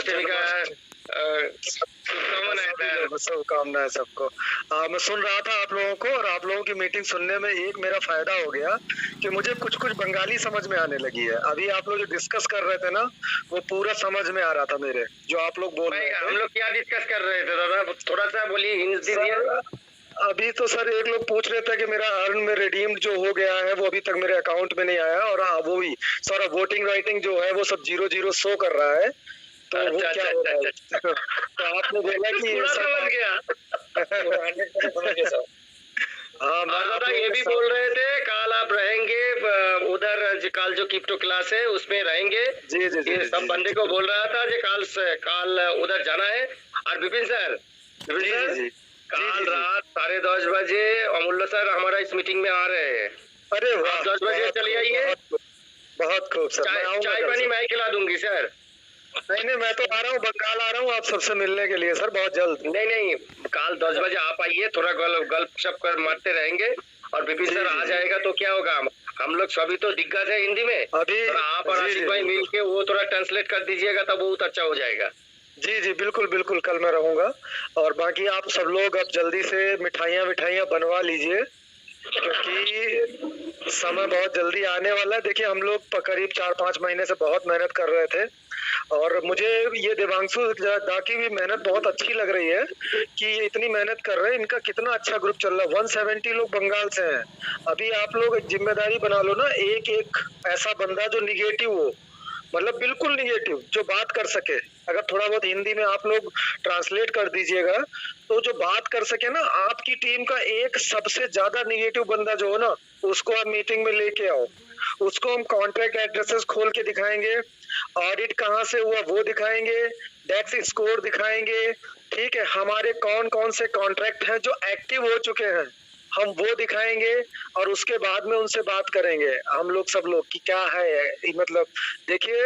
जन्माष्टमी का शुभकामना है सबको। मैं सुन रहा था आप लोगों को, और आप लोगों की मीटिंग सुनने में एक मेरा फायदा हो गया कि मुझे कुछ कुछ बंगाली समझ में आने लगी है। अभी आप लोग जो डिस्कस कर रहे थे ना, वो पूरा समझ में आ रहा था मेरे, जो आप लोग बोल रहे थे। हम लोग क्या डिस्कस कर रहे थे दादा, थोड़ा सा बोलिए, हिंट दीजिए। अभी तो सर एक लोग पूछ रहे थे कि मेरा अर्न में रिडीम्ड जो हो गया है वो अभी तक मेरे अकाउंट में नहीं आया, और हाँ वो भी सारा वोटिंग राइटिंग जो है वो सब 0-0 शो कर रहा है। तो वो क्या हो रहा है? तो आपने बोला कि समझ गया। हाँ दादा ये भी बोल रहे थे कल आप रहेंगे उधर, कल जो क्रिप्टो क्लास है उसमें रहेंगे। जी जी ये सब बंदे को बोल रहा था कि कल उधर जाना है। और विपिन सर, कल रात 10:30 बजे अमूल्य सर हमारा इस मीटिंग में आ रहे हैं। अरे आप 10 बजे चले आइए। बहुत खूब सर, चाय पानी मैं खिला दूंगी सर। नहीं मैं तो आ रहा हूँ, बंगाल आ रहा हूँ आप सबसे मिलने के लिए सर, बहुत जल्द। नहीं कल 10 बजे आप आइए, थोड़ा गल्प शप कर मारते रहेंगे। और विपिन सर आ जाएगा तो क्या होगा, हम लोग सभी तो दिग्गज है हिंदी में, अभी आप और आशिक भाई मिल के वो थोड़ा ट्रांसलेट कर दीजिएगा तो बहुत अच्छा हो जाएगा। जी बिल्कुल बिल्कुल, कल मैं रहूंगा। और बाकी आप सब लोग अब जल्दी से मिठाइयाँ बनवा लीजिए, क्योंकि समय बहुत जल्दी आने वाला है। देखिए हम लोग करीब 4-5 महीने से बहुत मेहनत कर रहे थे, और मुझे ये देवांशु दा की भी मेहनत बहुत अच्छी लग रही है कि इतनी मेहनत कर रहे हैं। इनका कितना अच्छा ग्रुप चल रहा है, 170 लोग बंगाल से हैं। अभी आप लोग जिम्मेदारी बना लो ना, एक ऐसा बंदा जो निगेटिव हो, मतलब बिल्कुल निगेटिव, जो बात कर सके। अगर थोड़ा बहुत हिंदी में आप लोग ट्रांसलेट कर दीजिएगा तो जो बात कर सके ना, आपकी टीम का एक सबसे ज्यादा निगेटिव बंदा जो हो ना, उसको आप मीटिंग में लेके आओ। उसको हम कॉन्ट्रैक्ट एड्रेसेस खोल के दिखाएंगे, ऑडिट कहाँ से हुआ वो दिखाएंगे, डेट्स स्कोर दिखाएंगे, ठीक है, हमारे कौन कौन से कॉन्ट्रैक्ट हैं जो एक्टिव हो चुके हैं हम वो दिखाएंगे, और उसके बाद में उनसे बात करेंगे हम लोग सब लोग कि क्या है। मतलब देखिए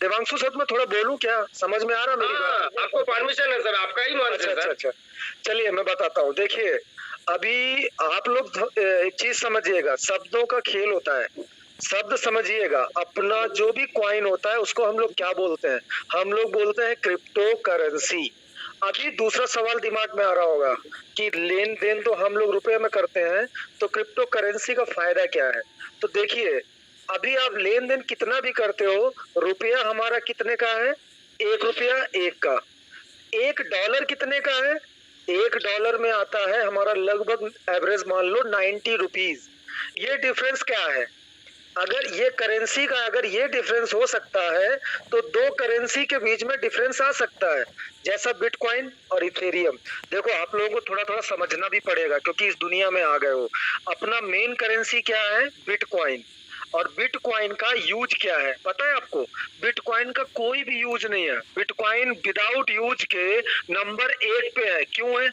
देवांशु सर, मैं थोड़ा बोलूं क्या, समझ में आ रहा मेरी बात? आपको परमिशन है सर, आपका ही मन है सर। अच्छा चलिए मैं बताता हूँ। देखिए अभी आप लोग एक चीज समझिएगा, शब्दों का खेल होता है, शब्द समझिएगा। अपना जो भी कॉइन होता है उसको हम लोग क्या बोलते हैं? हम लोग बोलते हैं क्रिप्टो करेंसी। अभी दूसरा सवाल दिमाग में आ रहा होगा कि लेन देन तो हम लोग रुपए में करते हैं, तो क्रिप्टो करेंसी का फायदा क्या है? तो देखिए अभी आप लेन देन कितना भी करते हो, रुपया हमारा कितने का है? 1 रुपया 1 का। $1 कितने का है? $1 में आता है हमारा लगभग एवरेज मान लो 90 रुपीज। ये डिफरेंस क्या है? अगर ये करेंसी का अगर ये डिफरेंस हो सकता है, तो दो करेंसी के बीच में डिफरेंस आ सकता है, जैसा बिटकॉइन और इथेरियम। देखो आप लोगों को थोड़ा थोड़ा समझना भी पड़ेगा, क्योंकि इस दुनिया में आ गए हो। अपना मेन करेंसी क्या है? बिटकॉइन। और बिटकॉइन का यूज क्या है पता है आपको? बिटकॉइन का कोई भी यूज नहीं है। बिटकॉइन विदाउट यूज के नंबर 1 पे है। क्यों है?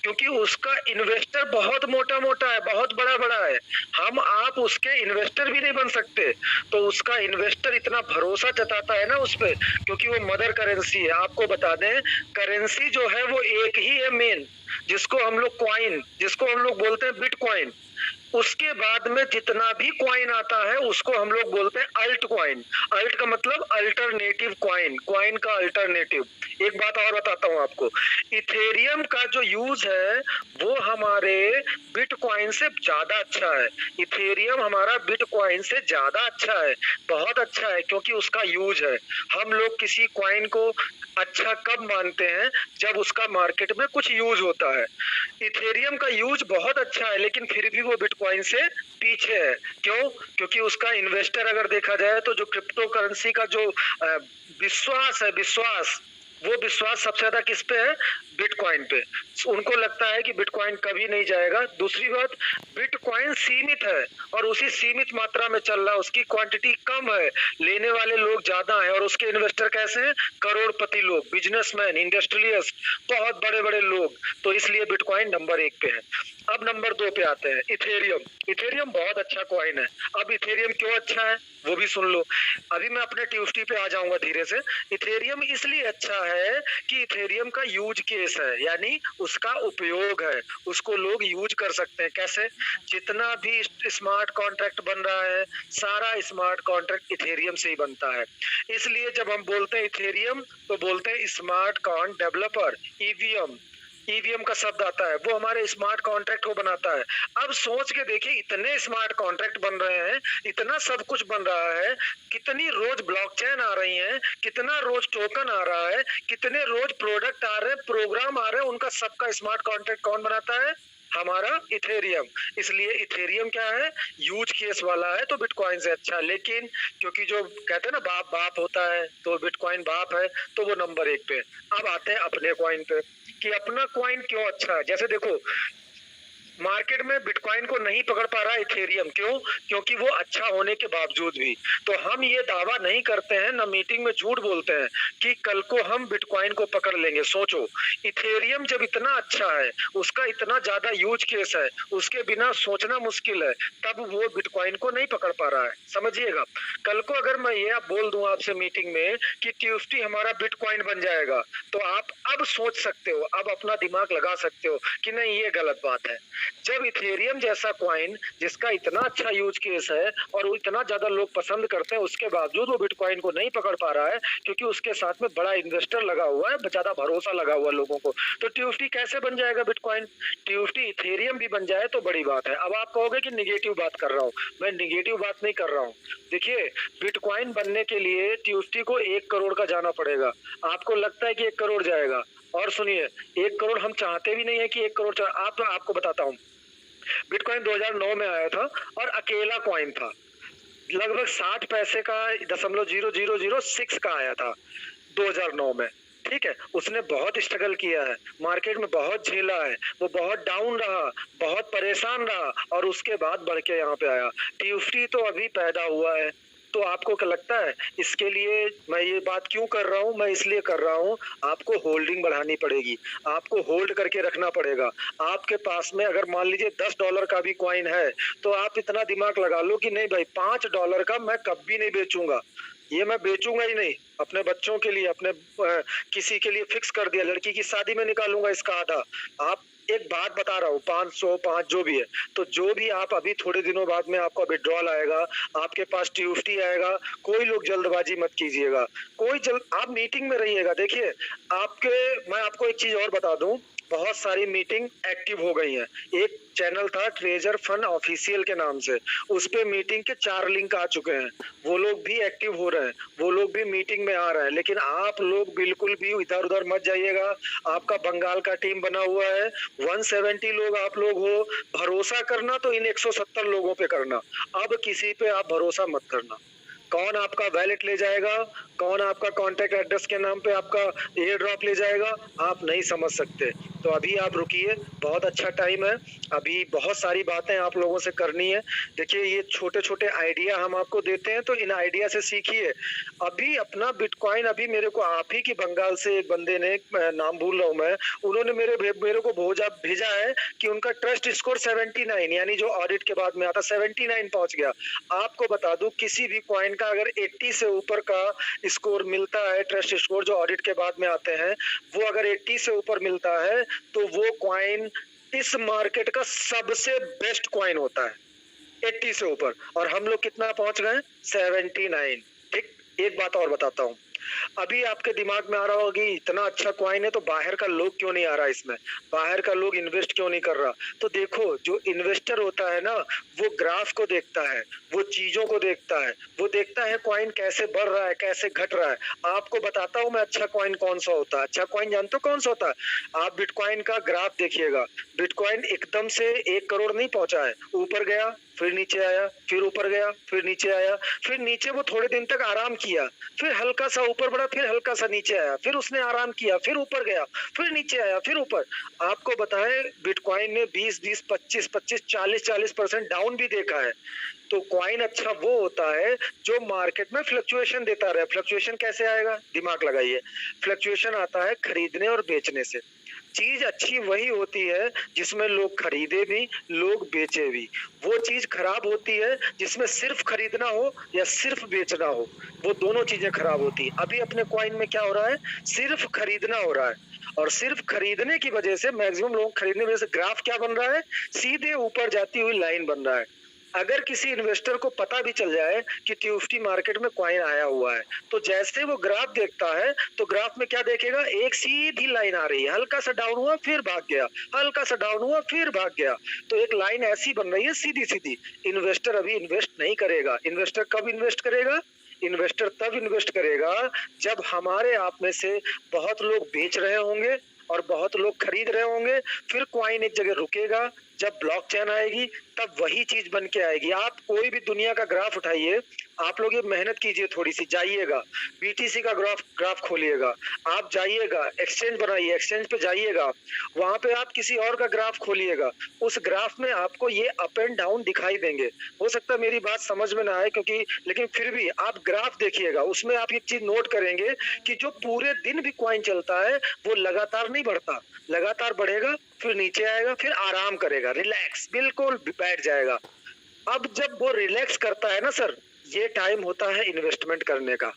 क्योंकि उसका इन्वेस्टर बहुत मोटा मोटा है, बहुत बड़ा बड़ा है। हम आप उसके इन्वेस्टर भी नहीं बन सकते। तो उसका इन्वेस्टर इतना भरोसा जताता है ना उस पर, क्योंकि वो मदर करेंसी है। आपको बता दें, करेंसी जो है वो एक ही है मेन, जिसको हम लोग कॉइन, जिसको हम लोग बोलते हैं बिटकॉइन। उसके बाद में जितना भी कॉइन आता है उसको हम लोग बोलते हैं अल्ट कॉइन। अल्ट का मतलब अल्टरनेटिव कॉइन, कॉइन का अल्टरनेटिव। एक बात और बताता हूं आपको, इथेरियम का जो यूज है वो हमारे बिटकॉइन से ज्यादा अच्छा है। इथेरियम हमारा बिटकॉइन से ज्यादा अच्छा है, बहुत अच्छा है, क्योंकि उसका यूज है। हम लोग किसी कॉइन को अच्छा कब मानते हैं? जब उसका मार्केट में कुछ यूज होता है। इथेरियम का यूज बहुत अच्छा है, लेकिन फिर भी वो बिटकॉइन से पीछे है। क्यों? क्योंकि उसका इन्वेस्टर अगर देखा जाए तो जो क्रिप्टो करेंसी का जो विश्वास है, वो विश्वास सबसे ज्यादा किस पे है? बिटकॉइन पे। उनको लगता है कि बिटकॉइन कभी नहीं जाएगा। दूसरी बात, बिटकॉइन सीमित है और उसी सीमित मात्रा में चल रहा है, उसकी क्वांटिटी कम है, लेने वाले लोग ज्यादा हैं, और उसके इन्वेस्टर कैसे हैं? करोड़पति लोग, बिजनेसमैन, इंडस्ट्रियलिस्ट, बहुत बड़े बड़े लोग। तो इसलिए बिटकॉइन नंबर 1 पे है। अब नंबर 2 पे आते हैं, इथेरियम। इथेरियम बहुत अच्छा कॉइन है। अब इथेरियम क्यों अच्छा है वो भी सुन लो। अभी मैं अपने ट्यूसडे पे आ जाऊंगा धीरे से। इथेरियम इसलिए अच्छा है कि इथेरियम का यूज केस है, यानी उसका उपयोग है, उसको लोग यूज कर सकते हैं। कैसे? जितना भी स्मार्ट कॉन्ट्रैक्ट बन रहा है, सारा स्मार्ट कॉन्ट्रैक्ट इथेरियम से ही बनता है। इसलिए जब हम बोलते हैं इथेरियम तो बोलते हैं smart con developer, EVM. EVM का शब्द आता है, वो हमारे स्मार्ट कॉन्ट्रैक्ट को बनाता है। अब सोच के देखिए, इतने स्मार्ट कॉन्ट्रैक्ट बन रहे हैं, इतना सब कुछ बन रहा है, कितनी रोज ब्लॉकचेन आ रही हैं, कितना रोज टोकन आ रहा है, कितने रोज प्रोडक्ट आ रहे हैं, प्रोग्राम आ रहे हैं, उनका सबका स्मार्ट कॉन्ट्रैक्ट कौन बनाता है? हमारा इथेरियम। इसलिए इथेरियम क्या है? यूज केस वाला है, तो बिटकॉइन से अच्छा। लेकिन क्योंकि जो कहते हैं ना, बाप बाप होता है, तो बिटकॉइन बाप है, तो वो नंबर 1 पे। अब आते हैं अपने कॉइन पे कि अपना कॉइन क्यों अच्छा है। जैसे देखो, मार्केट में बिटकॉइन को नहीं पकड़ पा रहा इथेरियम, क्यों? क्योंकि वो अच्छा होने के बावजूद भी। तो हम ये दावा नहीं करते हैं, ना मीटिंग में झूठ बोलते हैं कि कल को हम बिटकॉइन को पकड़ लेंगे। सोचो, इथेरियम जब इतना अच्छा है, उसका इतना ज्यादा यूज केस है, उसके बिना सोचना मुश्किल है, तब वो बिटकॉइन को नहीं पकड़ पा रहा है। समझिएगा, कल को अगर मैं ये आप बोल दूं आपसे मीटिंग में कि ट्यूसडे हमारा बिटकॉइन बन जाएगा, तो आप अब सोच सकते हो, अब अपना दिमाग लगा सकते हो कि नहीं, ये गलत बात है। जब इथेरियम जैसा कॉइन जिसका इतना अच्छा यूज केस है और वो इतना ज्यादा लोग पसंद करते हैं, उसके बावजूद वो बिटकॉइन को नहीं पकड़ पा रहा है, क्योंकि उसके साथ में बड़ा इन्वेस्टर लगा हुआ है, ज्यादा भरोसा लगा हुआ है लोगों को। तो ट्यूसडे कैसे बन जाएगा बिटकॉइन? ट्यूसडे इथेरियम भी बन जाए तो बड़ी बात है। अब आप कहोगे कि निगेटिव बात कर रहा हूँ, मैं निगेटिव बात नहीं कर रहा हूँ। देखिए, बिटकॉइन बनने के लिए ट्यूसडे को 1 करोड़ का जाना पड़ेगा। आपको लगता है कि 1 करोड़ जाएगा? और सुनिए, 1 करोड़ हम चाहते भी नहीं है कि 1 करोड़ आपको बताता हूँ, बिटकॉइन 2009 में आया था और अकेला कॉइन था, लगभग 60 पैसे का, 0.0006 का आया था 2009 में। ठीक है, उसने बहुत स्ट्रगल किया है, मार्केट में बहुत झेला है, वो बहुत डाउन रहा, बहुत परेशान रहा, और उसके बाद बढ़ के यहाँ पे आया। ट्यूसडे तो अभी पैदा हुआ है। तो आपको क्या लगता है इसके लिए मैं ये बात क्यों कर रहा हूँ? मैं इसलिए कर रहा हूँ, आपको होल्डिंग बढ़ानी पड़ेगी, आपको होल्ड करके रखना पड़ेगा। आपके पास में अगर मान लीजिए $10 का भी कॉइन है, तो आप इतना दिमाग लगा लो कि नहीं भाई, $5 का मैं कभी नहीं बेचूंगा, ये मैं बेचूंगा ही नहीं। अपने बच्चों के लिए, अपने किसी के लिए फिक्स कर दिया, लड़की की शादी में निकालूंगा इसका आधा। आप एक बात बता रहा हूँ, 505 जो भी है, तो जो भी आप अभी थोड़े दिनों बाद में आपका विड्रॉल आएगा, आपके पास ट्यूसडे आएगा, कोई लोग जल्दबाजी मत कीजिएगा, आप मीटिंग में रहिएगा। देखिए, मैं आपको एक चीज और बता दूं, बहुत सारी मीटिंग एक्टिव हो गई हैं। एक चैनल था ट्रेजर फंड ऑफिशियल के नाम से, उस पे मीटिंग के 4 लिंक आ चुके हैं, वो लोग भी एक्टिव हो रहे हैं, वो लोग भी मीटिंग में आ रहे हैं। लेकिन आप लोग बिल्कुल भी इधर उधर मत जाइएगा। आपका बंगाल का टीम बना हुआ है, 170 लोग आप लोग हो। भरोसा करना तो इन 170 लोगों पे करना, अब किसी पे आप भरोसा मत करना। कौन आपका वैलेट ले जाएगा, कौन आपका कॉन्टेक्ट एड्रेस के नाम पे आपका एयर ड्रॉप ले जाएगा, आप नहीं समझ सकते। तो अभी आप रुकिए, बहुत अच्छा टाइम है, अभी बहुत सारी बातें आप लोगों से करनी है। देखिए, ये छोटे छोटे आइडिया हम आपको देते हैं, तो इन आइडिया से सीखिए। अभी अपना बिटकॉइन, अभी मेरे को आप ही की बंगाल से एक बंदे ने, नाम भूल रहा हूँ मैं, उन्होंने मेरे को भेजा है कि उनका ट्रस्ट स्कोर 79, यानी जो ऑडिट के बाद में आता 79 पहुंच गया। आपको बता दूं, किसी भी कॉइन का अगर 80 से ऊपर का स्कोर मिलता है, ट्रस्ट स्कोर जो ऑडिट के बाद में आते हैं, वो अगर 80 से ऊपर मिलता है, तो वो कॉइन इस मार्केट का सबसे बेस्ट कॉइन होता है, 80 से ऊपर। और हम लोग कितना पहुंच गए? 79। ठीक, एक बात और बताता हूँ, अभी आपके दिमाग में आ रहा होगा कि इतना अच्छा कॉइन है तो बाहर का लोग क्यों नहीं आ रहा इसमें, बाहर का लोग इन्वेस्ट क्यों नहीं कर रहा? तो देखो, जो इन्वेस्टर होता है ना, वो ग्राफ को देखता है, वो चीजों को देखता है, वो देखता है कॉइन कैसे बढ़ रहा है, कैसे घट रहा है। आपको बताता हूँ मैं अच्छा कॉइन कौन सा होता है। अच्छा कॉइन जानते हो कौन सा होता है? आप बिटकॉइन का ग्राफ देखिएगा, बिटकॉइन एकदम से 1 करोड़ नहीं पहुंचा है, ऊपर गया, फिर नीचे आया, फिर ऊपर गया, फिर नीचे आया, फिर नीचे वो थोड़े दिन तक आराम किया, फिर हल्का सा ऊपर बढ़ा, फिर हल्का सा नीचे आया, फिर उसने आराम किया, फिर ऊपर गया, फिर नीचे आया, फिर ऊपर। आपको बताएं, बिटकॉइन ने 20-20, 25-25, 40-40% डाउन भी देखा है। तो कॉइन अच्छा वो होता है जो मार्केट में फ्लक्चुएशन देता रहे। फ्लक्चुएशन कैसे आएगा? दिमाग लगाइए, फ्लक्चुएशन आता है खरीदने और बेचने से। चीज अच्छी वही होती है जिसमें लोग खरीदे भी, लोग बेचे भी। वो चीज खराब होती है जिसमें सिर्फ खरीदना हो या सिर्फ बेचना हो, वो दोनों चीजें खराब होती है। अभी अपने कॉइन में क्या हो रहा है, सिर्फ खरीदना हो रहा है, और सिर्फ खरीदने की वजह से, मैक्सिमम लोग खरीदने की वजह से ग्राफ क्या बन रहा है, सीधे ऊपर जाती हुई लाइन बन रहा है। अगर किसी इन्वेस्टर को पता भी चल जाए कि ट्यूफ्टी मार्केट में कॉइन आया हुआ है, तो जैसे वो ग्राफ देखता है तो ग्राफ में क्या देखेगा, एक सीधी लाइन आ रही है, हल्का सा डाउन हुआ फिर भाग गया, हल्का सा डाउन हुआ फिर भाग गया, तो एक लाइन ऐसी बन रही है सीधी सीधी। इन्वेस्टर अभी इन्वेस्ट नहीं करेगा। इन्वेस्टर कब इन्वेस्ट करेगा, इन्वेस्टर तब इन्वेस्ट करेगा जब हमारे आप में से बहुत लोग बेच रहे होंगे और बहुत लोग खरीद रहे होंगे, फिर कॉइन एक जगह रुकेगा। जब ब्लॉकचेन आएगी तब वही चीज बन के आएगी। आप कोई भी दुनिया का ग्राफ उठाइए, आप लोग ये मेहनत कीजिए, थोड़ी सी जाइएगा बीटीसी का ग्राफ खोलिएगा, आप जाइएगा एक्सचेंज बनाइए, एक्सचेंज पे जाइएगा, वहां पे आप किसी और का ग्राफ खोलिएगा, उस ग्राफ में आपको ये अप एंड डाउन दिखाई देंगे। हो सकता है मेरी बात समझ में ना आए, क्योंकि लेकिन फिर भी आप ग्राफ देखिएगा, उसमें आप एक चीज नोट करेंगे कि जो पूरे दिन भी कॉइन चलता है वो लगातार नहीं बढ़ता, लगातार बढ़ेगा फिर नीचे आएगा फिर आराम करेगा, रिलैक्स बिल्कुल बैठ जाएगा। अब जब वो रिलैक्स करता है ना सर, ये टाइम होता है इन्वेस्टमेंट करने का,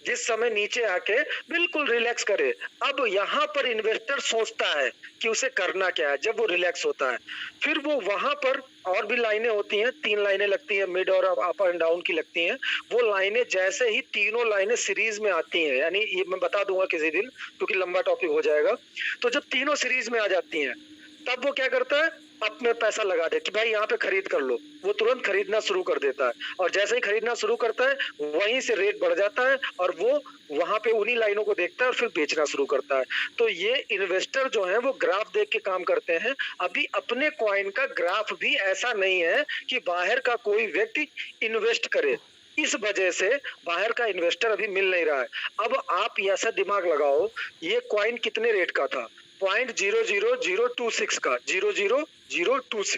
जिस समय नीचे आके बिल्कुल रिलैक्स करे। अब यहाँ पर इन्वेस्टर सोचता है कि उसे करना क्या है। जब वो रिलैक्स होता है फिर वो वहां पर और भी लाइनें होती हैं, 3 लाइनें लगती हैं, मिड और अप एंड डाउन की लगती हैं। वो लाइनें जैसे ही तीनों लाइनें सीरीज में आती हैं, यानी ये मैं बता दूंगा किसी दिन क्योंकि लंबा टॉपिक हो जाएगा, तो जब तीनों सीरीज में आ जाती हैं तब वो क्या करता है, अपने पैसा लगा दे कि भाई यहाँ पे खरीद कर लो, वो तुरंत खरीदना शुरू कर देता है, और जैसे ही खरीदना शुरू करता है वहीं से रेट बढ़ जाता है और वो वहां पे उन्हीं लाइनों को देखता है और फिर बेचना शुरू करता है। तो ये इन्वेस्टर जो है वो ग्राफ देख के काम करते हैं। अभी अपने कॉइन का ग्राफ भी ऐसा नहीं है कि बाहर का कोई व्यक्ति इन्वेस्ट करे, इस वजह से बाहर का इन्वेस्टर अभी मिल नहीं रहा है। अब आप ऐसा दिमाग लगाओ, ये कॉइन कितने रेट का था, 0.00026 का, 00026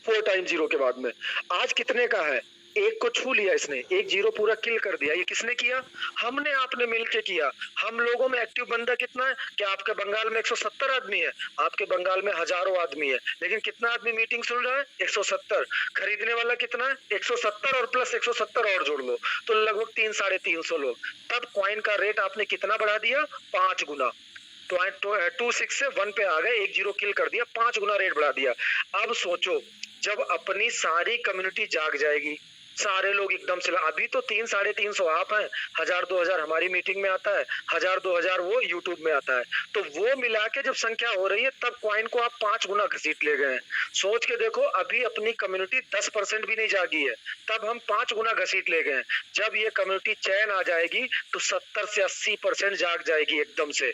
4 टाइम जीरो के बाद में, आज कितने का है, एक को छू लिया इसने, एक जीरो पूरा किल कर दिया। ये किसने किया, हमने आपने मिलके किया। हम लोगों में एक्टिव बंदा कितना है, क्या आपके बंगाल में 170 आदमी है, आपके बंगाल में हजारों आदमी है, लेकिन कितना आदमी मीटिंग सुन रहा है, 170। खरीदने वाला कितना है, 170 और प्लस 170 और जोड़ लो तो लगभग 300-350 लोग। तब कॉइन का रेट आपने कितना बढ़ा दिया, 5 गुना। 26 से 1 पे आ गए, एक जीरो किल कर दिया, 5 गुना रेट बढ़ा दिया। अब सोचो जब अपनी सारी कम्युनिटी जाग जाएगी, सारे लोग एकदम से, अभी तो 300-350 आप हैं, 1000-2000 हमारी मीटिंग में आता है, 1000-2000 वो यूट्यूब में आता है, तो वो मिला के जब संख्या हो रही है तब कॉइन को आप 5 गुना घसीट ले गए हैं। सोच के देखो, अभी अपनी कम्युनिटी 10% भी नहीं जागी है, तब हम 5 गुना घसीट ले गए हैं। जब ये कम्युनिटी चैन आ जाएगी तो 70 से 80% जाग जाएगी एकदम से।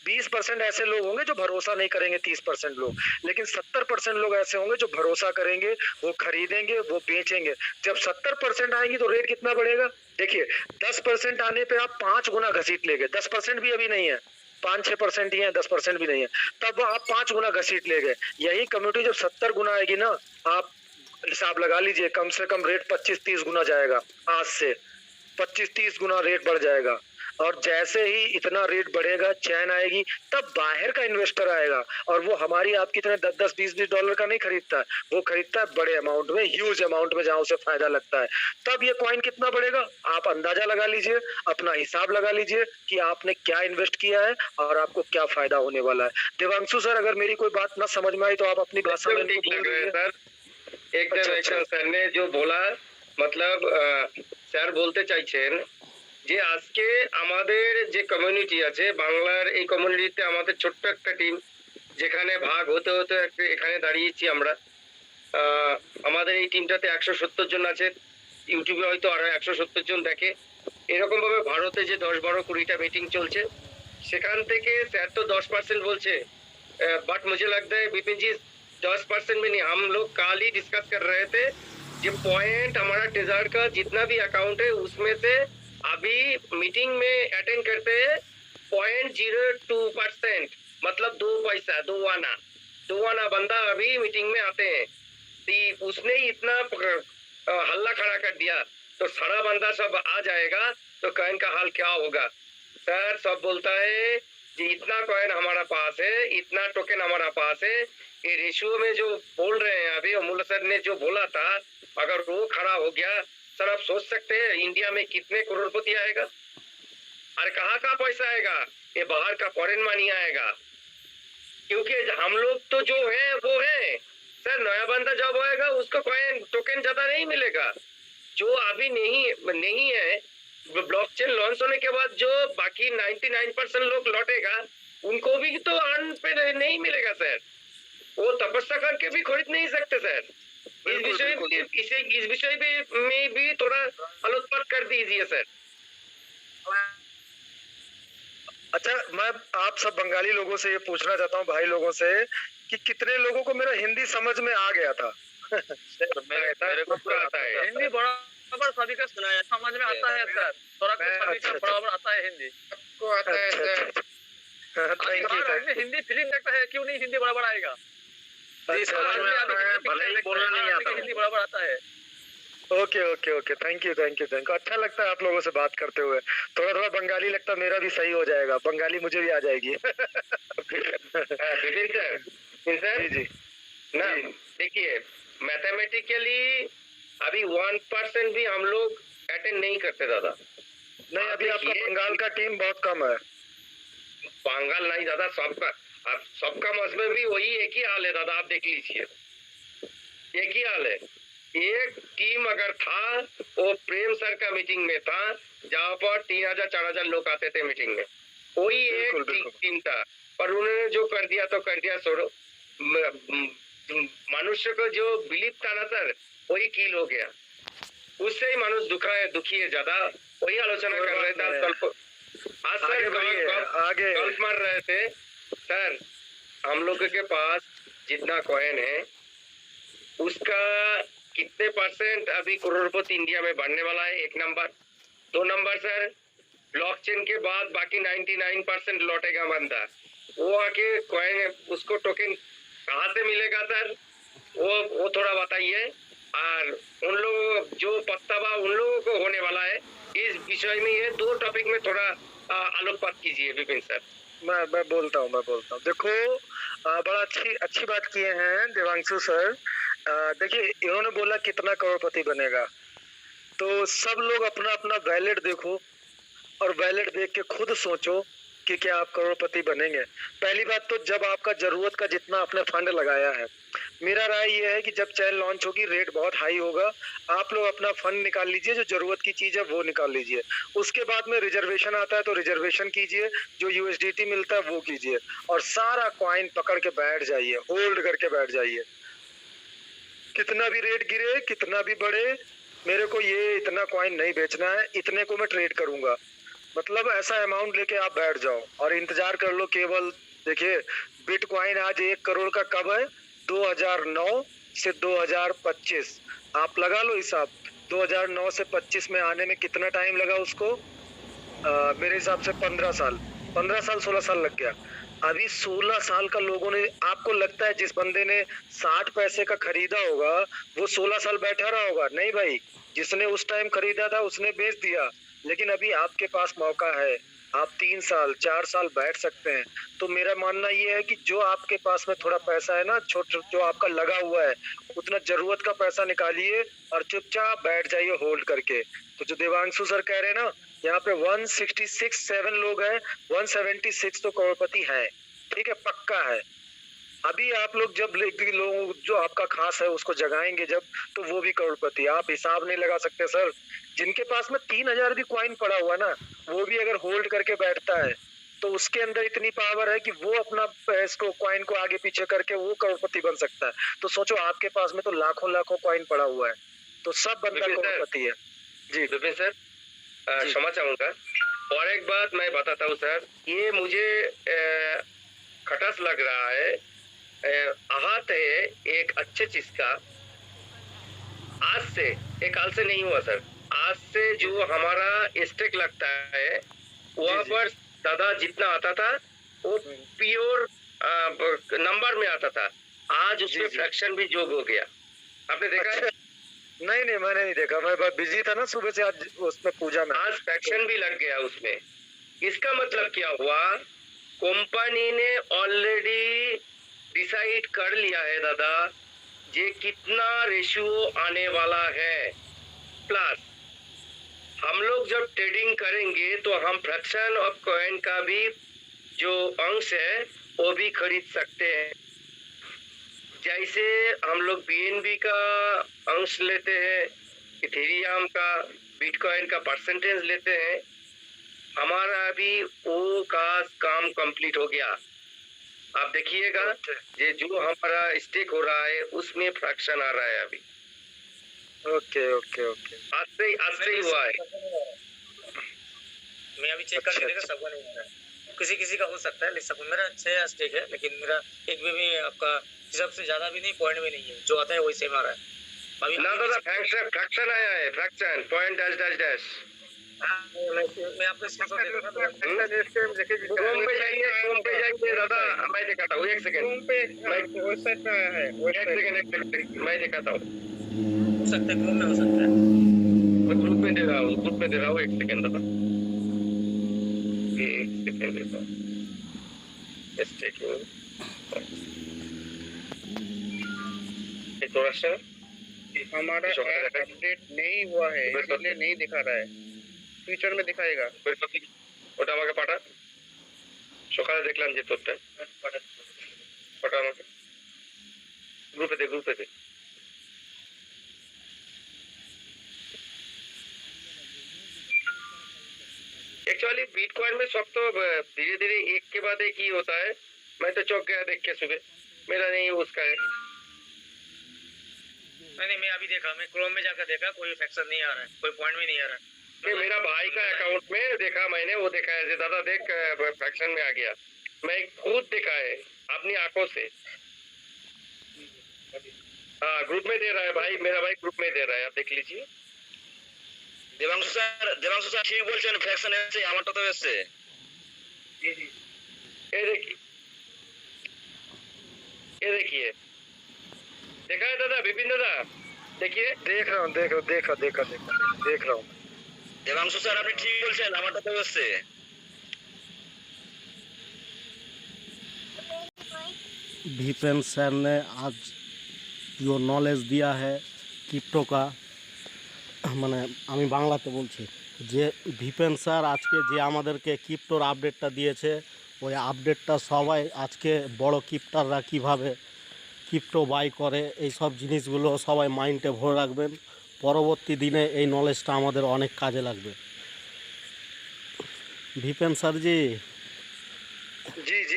20% ऐसे लोग होंगे जो भरोसा नहीं करेंगे, 30% लोग, लेकिन 70% लोग ऐसे होंगे जो भरोसा करेंगे, वो खरीदेंगे, वो बेचेंगे। जब 70% आएंगी तो रेट कितना बढ़ेगा, देखिए 10% आने पे आप 5 गुना घसीट ले गए, 10% भी अभी नहीं है, 5-6% ही है, 10% भी नहीं है, तब आप 5 गुना घसीट ले गए। यही कम्युनिटी जब 70 गुना आएगी ना, आप हिसाब लगा लीजिए, कम से कम रेट 25-30 गुना जाएगा, आज से 25-30 गुना रेट बढ़ जाएगा। और जैसे ही इतना रेट बढ़ेगा, चैन आएगी, तब बाहर का इन्वेस्टर आएगा और वो हमारी आपकी तरह 10-10, 20-20 डॉलर का नहीं खरीदता है, वो खरीदता है बड़े अमाउंट में, ह्यूज अमाउंट में, जहां उसे फायदा लगता है। तब ये कॉइन कितना बढ़ेगा, आप अंदाजा लगा लीजिए, अपना हिसाब लगा लीजिए कि आपने क्या इन्वेस्ट किया है और आपको क्या फायदा होने वाला है। देवांशु सर, अगर मेरी कोई बात ना समझ में आई तो आप अपनी भाषा में एकदम सर ने जो बोला, मतलब স্যার বলতে চাইছেন যে আজকে আমাদের যে কমিউনিটি আছে বাংলার, এই কমিউনিটিতে আমাদের ছোট্ট একটা টিম, যেখানে ভাগ হতে হতে এখানে দাঁড়িয়েছি আমরা। আমাদের এই টিমটাতে 170 জন আছে, ইউটিউবে হয়তো আরো 170 জন দেখে। এরকম ভাবে ভারতে যে 10-12-20টা মিটিং চলছে, সেখান থেকে স্যার তো 10% বলছে, बट मुझे लगता है विपिन जी 10% में नहीं, हम लोग कल ही डिस्कस कर रहे थे जो पॉइंट हमारा टेजर का जितना भी अकाउंट है उसमें से अभी मीटिंग में अटेंड करते हैं 0.02%, मतलब 2 पैसा, 2 आना बंदा अभी मीटिंग में आते हैं। तो उसने इतना हल्ला खड़ा कर दिया, तो सारा बंदा सब आ जाएगा तो कॉइन का हाल क्या होगा। सर सब बोलता है जी इतना कॉइन हमारा पास है, इतना टोकन हमारा पास है, ये रेशियो में जो बोल रहे हैं अभी अमूल सर ने जो बोला था, अगर वो खड़ा हो गया सर, आप सोच सकते हैं इंडिया में कितने करोड़पति आएगा। अरे कहाँ का पैसा आएगा, ये बाहर का फॉरेन मनी आएगा, क्योंकि हम लोग तो जो है वो है सर, नया बंदा जब आएगा उसको कॉइन टोकन ज्यादा नहीं मिलेगा, जो अभी नहीं है ब्लॉकचेन लॉन्च होने के बाद जो बाकी 99% लोग लौटेगा उनको भी तो अर्न पे नहीं मिलेगा सर, वो तपस्या करके भी खरीद नहीं सकते सर। इस विषय में भी थोड़ा आलोकपात कर दीजिए सर। अच्छा, मैं आप सब बंगाली लोगों से ये पूछना चाहता हूँ, भाई लोगों से, कि कितने लोगों को मेरा हिंदी समझ में आ गया था? मेरे को पूरा आता है हिंदी, बराबर सभी का सुना है, समझ में आता है सर, थोड़ा कुछ सभी का बराबर आता है हिंदी, सबको आता है sir. Thank you. Hindi film देखता है, क्यों नहीं हिंदी बराबर आएगा? हिंदी बराबर आता है। Okay okay okay, thank you thank you thank you. अच्छा लगता है आप लोगों से बात करते हुए, थोड़ा थोड़ा बंगाली लगता मेरा भी सही हो जाएगा, बंगाली मुझे भी आ जाएगी। जी जी ना, देखिए मैथमेटिकली अभी 1% भी हम लोग अटेंड नहीं करते दादा। नहीं, अभी आपका बंगाल का टीम बहुत कम है। बंगाल नहीं दादा, सबका मजबे भी वही एक ही हाल है दादा, आप देख लीजिए एक ही हाल है। एक टीम अगर था वो प्रेम सर का मीटिंग में था, जहाँ पर 3000-4000 लोग आते थे मीटिंग में, कोई एक टीम था, पर उन्होंने जो कर दिया तो कर दिया, छोड़ो। मनुष्य को जो बिलीफ था ना सर, वही कील हो गया, उससे ही मनुष्य दुखी है ज्यादा। वही आलोचना कर रहे थे आज सर, गल्फ मार रहे थे सर। हम लोगों के पास जितना कॉइन है उसका कितने परसेंट अभी करोड़पति इंडिया में बढ़ने वाला है, 1 नंबर। 2 नंबर सर, ब्लॉकचेन के बाद बाकी 99% लौटेगा बंदा, वो आके कॉइन उसको टोकन कहाँ से मिलेगा सर, वो थोड़ा बताइए। और उन लोगों जो पत्तावा उन लोगों को होने वाला है, इस विषय में ये 2 टॉपिक में थोड़ा आलोकपात कीजिए विपिन सर। मैं बोलता हूँ देखो, बड़ा अच्छी बात किए हैं देवांशु सर। देखिए, इन्होंने बोला कितना करोड़पति बनेगा, तो सब लोग अपना अपना वैलेट देखो और वैलेट देख के खुद सोचो कि क्या आप करोड़पति बनेंगे। पहली बात तो जब आपका जरूरत का जितना आपने फंड लगाया है, मेरा राय ये है कि जब चैन लॉन्च होगी रेट बहुत हाई होगा, आप लोग अपना फंड निकाल लीजिए, जो जरूरत की चीज है वो निकाल लीजिए। उसके बाद में रिजर्वेशन आता है तो रिजर्वेशन कीजिए, जो यूएसडीटी मिलता है वो कीजिए, और सारा कॉइन पकड़ के बैठ जाइए, होल्ड करके बैठ जाइए। कितना भी रेट गिरे, कितना भी बढ़े, मेरे को ये इतना कॉइन नहीं बेचना है, इतने को मैं ट्रेड करूंगा, मतलब ऐसा अमाउंट लेके आप बैठ जाओ और इंतजार कर लो केवल। देखिए, बिटकॉइन आज 1 करोड़ का कब है? 2009 से 2025, आप लगा लो हिसाब। 2009 से 25 में आने में कितना टाइम लगा उसको? मेरे हिसाब से 15 साल 16 साल लग गया। अभी 16 साल का लोगों ने, आपको लगता है जिस बंदे ने 60 पैसे का खरीदा होगा वो 16 साल बैठा रहा होगा? नहीं भाई, जिसने उस टाइम खरीदा था उसने बेच दिया। लेकिन अभी आपके पास मौका है, आप 3 साल 4 साल बैठ सकते हैं। तो मेरा मानना ये है कि जो आपके पास में थोड़ा पैसा है ना, जो आपका लगा हुआ है, उतना जरूरत का पैसा निकालिए और चुपचाप बैठ जाइए होल्ड करके। तो जो देवांशु सर कह रहे हैं ना, यहाँ पे 166-7 लोग हैं, 176 तो करोड़पति है, ठीक है, पक्का है। अभी आप लोग जब लोग जो आपका खास है उसको जगाएंगे जब, तो वो भी करोड़पति। आप हिसाब नहीं लगा सकते सर, जिनके पास में 3000 भी कॉइन पड़ा हुआ ना, वो भी अगर होल्ड करके बैठता है तो उसके अंदर इतनी पावर है कि वो अपना इसको कॉइन को आगे पीछे करके वो करोड़पति बन सकता है। तो सोचो, आपके पास में तो लाखों कॉइन पड़ा हुआ है, तो सब बंदा करोड़पति है। जी विपिन सर, क्षमा चाहूंगा, और एक बात मैं बताता हूँ सर, ये मुझे खटस लग रहा है, आहत है एक अच्छे चीज का। आज से, एक हाल से नहीं हुआ सर, आज से जो हमारा स्टेक लगता है वहाँ पर दादा जितना आता था वो प्योर नंबर में आता था, आज उसमें फ्रैक्शन भी जोग हो गया। आपने देखा है? नहीं, मैंने नहीं देखा, मैं बिजी था ना सुबह से आज उसमें पूजा में। आज फ्रैक्शन भी लग गया उसमें। इसका मतलब क्या हुआ? कंपनी ने ऑलरेडी डिसाइड कर लिया है दादा जे कितना रेशियो आने वाला है, प्लस हम लोग जब ट्रेडिंग करेंगे तो हम फ्रैक्शन ऑफ कॉइन का भी जो अंश है वो भी खरीद सकते हैं। जैसे हम लोग बीएनबी का अंश लेते हैं, इथेरियम का, बिटकॉइन का परसेंटेज लेते हैं, हमारा अभी वो का काम कंप्लीट हो गया। आप देखिएगा ये जो हमारा स्टेक हो रहा है उसमें फ्रैक्शन आ रहा है अभी। ओके ओके ओके, आज से ही हुआ है। मैं अभी चेक करके देखा, सबका नहीं हो रहा है, किसी किसी का हो सकता है, लेकिन मेरा 6 स्टेक है, लेकिन मेरा एक भी आपका हिसाब से ज्यादा भी नहीं, पॉइंट भी नहीं है, जो आता है वही सेम आ रहा है अभी। ना दादा फ्रैक्शन आया है, fraction point dash dash dash. मैं आपको स्क्रीनशॉट दे दूंगा, क्रोम पे जाइए दादा, मैं दिखाता हूँ, एक सेकंड वेबसाइट पे आया है, एक सेकंड मैं दिखाता हूँ। हो सकता है क्रोम में हो सकता है, मैं ग्रुप में दे रहा हूँ, एक सेकंड दादा, एक सेकंड देता हूँ। थोड़ा सा हमारा अपडेट नहीं हुआ है इसलिए नहीं दिखा रहा है, फ्यूचर में दिखाएगा। ওটা আমাকে পাঠা, সকালে দেখলাম যে তোরটা পাঠা আমাকে গ্রুপে দে। एक्चुअली बिटकॉइन में सब तो धीरे धीरे एक के बाद एक ही होता है। मैं तो चौंक गया देख के सुबह, मेरा नहीं उसका है। नहीं मैं अभी देखा, मैं क्रोम में जाकर देखा, कोई फ्रैक्शन नहीं आ रहा है, कोई पॉइंट भी नहीं आ रहा है। नहीं, मेरा भाई का अकाउंट में देखा मैंने, वो देखा है दादा देख फ्रैक्शन में आ गया, मैं खुद देखा है अपनी आंखों से। हाँ ग्रुप में दे रहा है भाई, मेरा भाई ग्रुप में दे रहा है, आप देख लीजिए। देवांशु सर ठीक बोलছেন, ফ্র্যাকশন এসেছে, আমারটা তো এসেছে। ये देखिए देखा है दादा, विपिन दादा देखिए। देख रहा हूँ देख रहा हूँ। देवांशु सर আপনি ঠিক বলছেন, আমারটা তো এসেছে। भीपेन सर ने आज जो नॉलेज दिया है क्रिप्टो का, মানে আমি বাংলাতে বলছি যে ভিপেন স্যার আজকে যে আমাদেরকে ক্রিপ্টোর আপডেটটা দিয়েছে, ওই আপডেটটা সবাই আজকে বড় ক্রিপ্টাররা কিভাবে ক্রিপ্টো বাই করে এই সব জিনিসগুলো সবাই মাইন্ডে ভরে রাখবেন। পরবর্তী দিনে এই নলেজটা আমাদের অনেক কাজে লাগবে। ভিপেন सर जी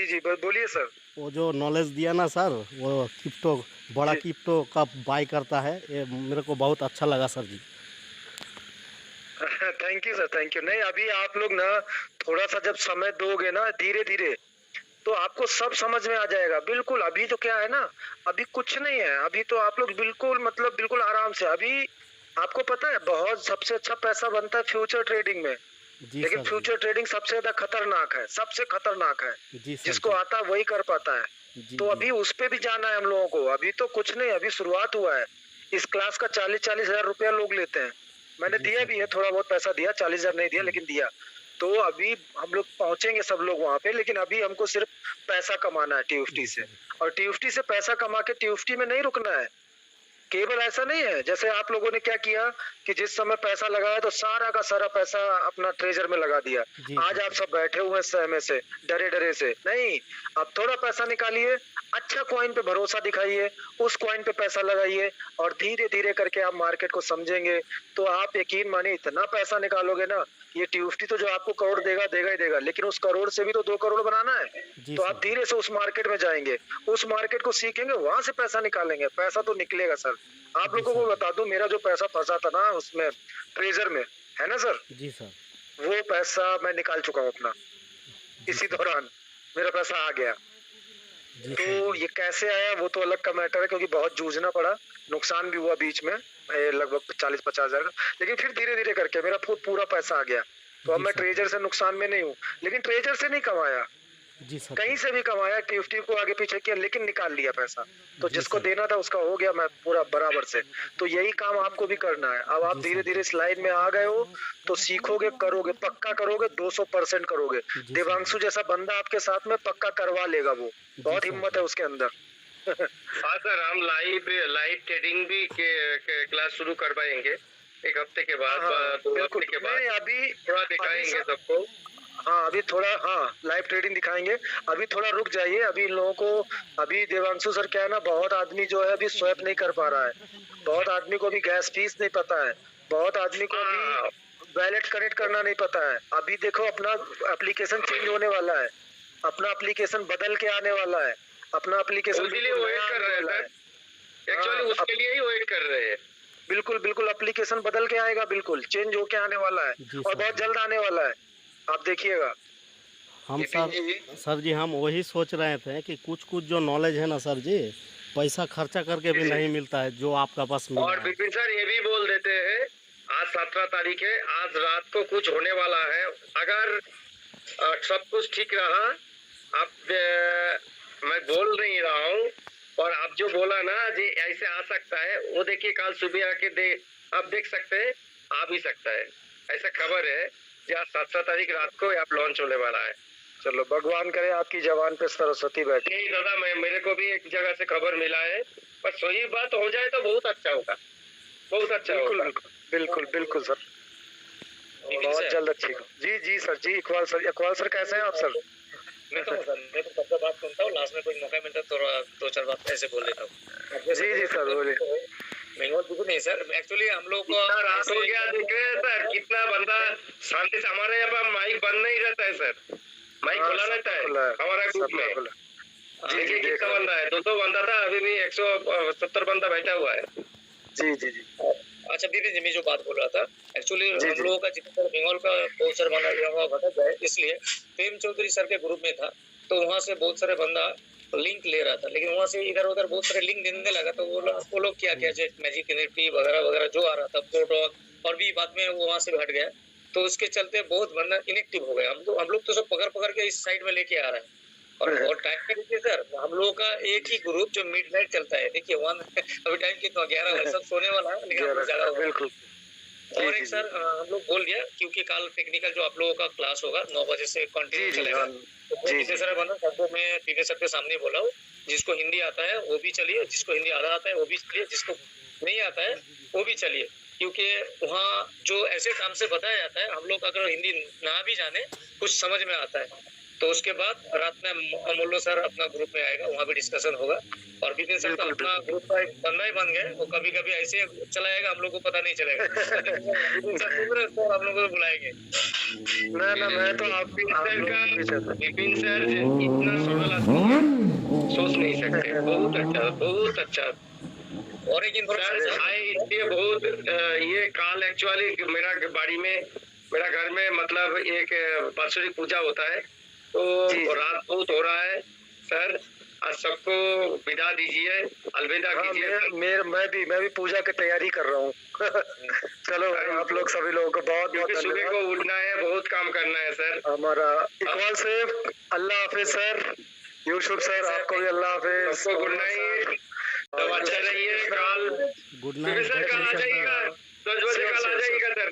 जी बोलिए सर। वो जो नॉलेज दिया ना सर, वो क्रिप्टो बड़ा क्रिप्टो का बाई करता है, ये मेरे को बहुत अच्छा लगा sir ji. Thank you sir, thank you. नहीं अभी आप लोग ना थोड़ा सा जब समय दोगे ना धीरे धीरे तो आपको सब समझ में आ जाएगा। बिल्कुल अभी तो क्या है ना, अभी कुछ नहीं है, अभी तो आप लोग बिल्कुल मतलब बिल्कुल आराम से। अभी आपको पता है बहुत सबसे अच्छा पैसा बनता है फ्यूचर ट्रेडिंग में, लेकिन फ्यूचर ट्रेडिंग सबसे ज्यादा खतरनाक है, सबसे खतरनाक है। जिसको आता है वही कर पाता है। तो अभी उस पे भी जाना है हम लोगों को। अभी तो कुछ नहीं, अभी शुरुआत हुआ है। इस क्लास का 40-40 हजार रुपया लोग लेते हैं। मैंने दिया भी है, थोड़ा बहुत पैसा दिया, 40 हजार नहीं दिया लेकिन दिया। तो अभी हम लोग पहुंचेंगे सब लोग वहां पे, लेकिन अभी हमको सिर्फ पैसा कमाना है टीएफटी से, और टीएफटी से पैसा कमा के टीएफटी में नहीं रुकना है। केवल ऐसा नहीं है जैसे आप लोगों ने क्या किया कि जिस समय पैसा लगाया तो सारा का सारा पैसा अपना ट्रेजर में लगा दिया। आज आप सब बैठे हुए हैं सहमे से, डरे से। नहीं, अब थोड़ा पैसा निकालिए, अच्छा कॉइन पे भरोसा दिखाइए, उस कॉइन पे पैसा लगाइए, और धीरे धीरे करके आप मार्केट को समझेंगे तो आप यकीन मानिए इतना पैसा निकालोगे ना। ये टीएफटी तो जो आपको करोड़ देगा ही देगा, लेकिन उस करोड़ से भी तो 2 करोड़ बनाना है। तो आप धीरे से उस मार्केट में जाएंगे, उस मार्केट को सीखेंगे, वहां से पैसा निकालेंगे, पैसा तो निकलेगा सर। आप लोगों को बता दूं, मेरा जो पैसा फंसा था ना उसमें ट्रेजर में, है ना सर जी सर, वो पैसा मैं निकाल चुका हूँ अपना। इसी दौरान मेरा पैसा आ गया। तो ये कैसे आया वो तो अलग का मैटर है, क्योंकि बहुत जूझना पड़ा, नुकसान भी हुआ बीच में लगभग 40-50 हजार का, लेकिन फिर धीरे धीरे करके मेरा पूरा पैसा आ गया। तो अब मैं ट्रेजर से नुकसान में नहीं हूँ, लेकिन ट्रेजर से नहीं कमाया, जी सर। कहीं से भी कमाया, टीएफटी को आगे पीछे किया, लेकिन निकाल लिया पैसा। तो जी जिसको सर। देना था उसका हो गया, मैं पूरा बराबर से। तो यही काम आपको भी करना है। अब आप जी धीरे सर। धीरे इस लाइन में आ गए हो तो सीखोगे, करोगे, पक्का करोगे, 200% करोगे। जी देवांशु सर। जैसा बंदा आपके साथ में पक्का करवा लेगा वो। बहुत सर। हिम्मत है उसके अंदर। हाँ सर, हम लाइव ट्रेडिंग भी के क्लास शुरू करवाएंगे एक हफ्ते के बाद, हाँ, 2 बिल्कुल। हफ्ते के नहीं, बाद अभी थोड़ा दिखाएंगे सबको। हाँ, अभी थोड़ा, हाँ, लाइव ट्रेडिंग दिखाएंगे। अभी थोड़ा रुक जाइए। अभी इन लोगों को, अभी देवांशु सर क्या है ना, बहुत आदमी जो है अभी स्वैप नहीं कर पा रहा है। बहुत आदमी को अभी गैस फीस नहीं पता है। बहुत आदमी को हाँ, अभी वैलेट कनेक्ट करना नहीं पता है। अभी देखो, अपना एप्लीकेशन चेंज होने वाला है, अपना एप्लीकेशन बदल के आने वाला है, अपना एप्लीकेशन उसी लिए वेट कर रहे हैं सर, एक्चुअली हाँ, उसके लिए ही वेट कर रहे हैं। बिल्कुल बिल्कुल, एप्लीकेशन बदल के आएगा, बिल्कुल चेंज होके आने वाला है। जी और सर। बहुत जल्द आने वाला है, आप देखिएगा। हम नितिन सर जी हम वही सोच रहे थे कि कुछ कुछ जो नॉलेज है ना सर जी, पैसा खर्चा करके भी जी। नहीं मिलता है जो आपका पास मिला और है। विपिन सर ये भी बोल देते हैं, आज 17 तारीख है, आज रात को कुछ होने वाला है। अगर सब कुछ ठीक रहा, आप मैं बोल नहीं रहा हूँ, और आप जो बोला ना जी ऐसे आ सकता है, वो देखिए कल सुबह आके आप देख सकते हैं, आ भी सकता है। ऐसा खबर है कि आज 17 तारीख रात को आप लॉन्च होने वाला है। चलो, भगवान करे आपकी जवान पे सरस्वती बैठे। नहीं दादा, मेरे को भी एक जगह से खबर मिला है, पर सही बात हो जाए तो बहुत अच्छा होगा, बहुत अच्छा बिल्कुल होगा। बिल्कुल बिल्कुल सर, बहुत जल्द अच्छी। जी जी सर, जी इकबाल सर कैसे हैं आप सर? मैं तो सर, मैं तो सबका बात सुनता हूँ, लास्ट में कोई मौका मिलता है तो 2-4 बात ऐसे बोल देता हूँ। जी जी सर, बोलिए। बंगाल कुछ नहीं सर, एक्चुअली हम लोग को कितना रात हो गया देख रहे हैं सर, कितना बंदा शांति से, हमारे यहाँ पर माइक बंद नहीं रहता है सर, माइक हाँ, खुला सब रहता है खुला है, हमारा ग्रुप सबका में। खुला। जी देखिए जी, देख कितना रहा हूँ। बंदा है, 200 बंदा था, अभी भी 170 बंदा बैठा हुआ है। जी जी जी अच्छा दीदी जी, मैं जो बात बोल रहा था, एक्चुअली जी, हम जी। लोगों का जितना बंगाल का पोस्टर बना लिया हुआ घटक है, इसलिए प्रेम चौधरी सर के ग्रुप में था, तो वहाँ से बहुत सारे बंदा लिंक ले रहा था, लेकिन वहाँ से इधर उधर बहुत सारे लिंक देने लगा, तो वो लोग क्या क्या मैजिक एनएफटी वगैरह वगैरह जो आ रहा था, प्रोडक्ट, और भी बाद में वो वहाँ से हट गया, तो उसके चलते बहुत बंदा इनएक्टिव हो गया। हम लोग तो सब पकड़ के इस साइड में लेके आ रहे हैं। और टाइम पे देखिए सर, हम लोगों का एक ही ग्रुप जो मिडनाइट चलता है, देखिए अभी टाइम कितना 11 बजे, सब सोने वाला है, लेकिन हम लोग ज्यादा होगा। बिल्कुल। और जी, एक जी, सर हम लोग बोल दिया, क्योंकि कल टेक्निकल जो आप लोगों का क्लास होगा 9 बजे से कंटिन्यू जी जी, चलेगा, हाँ, तो जी, कितने सारे बंदा सबको मैं तीनों सबके सामने बोला हूँ, जिसको हिंदी आता है वो भी चलिए, जिसको हिंदी आधा आता है वो भी चलिए, जिसको नहीं आता है वो भी चलिए, क्योंकि वहाँ जो ऐसे काम से बताया जाता है, हम लोग अगर हिंदी ना भी जाने कुछ समझ में आता है। तो उसके बाद रात में अमोल्लो सर अपना ग्रुप में आएगा, वहाँ भी डिस्कशन होगा, और विपिन सर तो बिल्कुल, अपना ग्रुप का एक बंदा ही बन गए, वो कभी कभी ऐसे चला जाएगा, हम लोग को पता नहीं चलेगा। विपिन सर सुन रहे तो हम लोग को बुलाएंगे। ना मैं तो आप विपिन सर इतना सरल आदमी है, सोच नहीं सकते। बहुत अच्छा, बहुत अच्छा और एक इन्फॉर्मेशन आए, इसलिए बहुत ये काल एक्चुअली मेरा बाड़ी में, मेरा घर में मतलब एक वार्षिक पूजा होता है, तो रात बहुत हो रहा है सर, आज सबको विदा दीजिए, अलविदा हाँ, कीजिए। मैं भी पूजा की तैयारी कर रहा हूँ। चलो आप लोग सभी लोगों को बहुत बहुत क्योंकि सुबह को धन्यवाद। उठना है, बहुत काम करना है सर। हमारा इकबाल साहब, अल्लाह हाफिज सर। यूसुफ सर, आपको भी अल्लाह हाफिज। सबको गुड नाइट, सब अच्छा रहिए। कल गुड विपिन नाइट। सर कल आ जाइएगा, 10 बजे कल आ जाइएगा सर।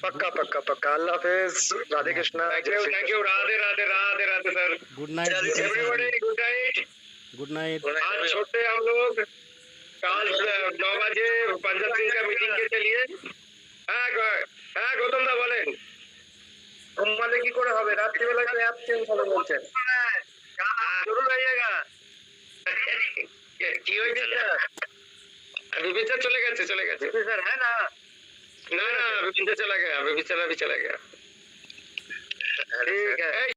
पक्का पक्का पक्का, अल्लाह हाफिज, Radhe Krishna. Thank you, Radhe Radhe Radhe Radhe sir. Good night. Everybody good night. Good night. आज छोटे हम लोग कल 9 बजे पंजाब सिंह का मीटिंग के लिए। হ্যাঁ গৌতম দা বলেন, ঘুমালে কি করে হবে? রাত্রিবেলা তো অ্যাপ চেঞ্জ হবে বলছেন। জরুর আইয়েগা। কি হয়েছে विपिन सर चले गए सर है ना? ना विपिन सर चला गया, विपिन सर अभी चला गया। ठीक है।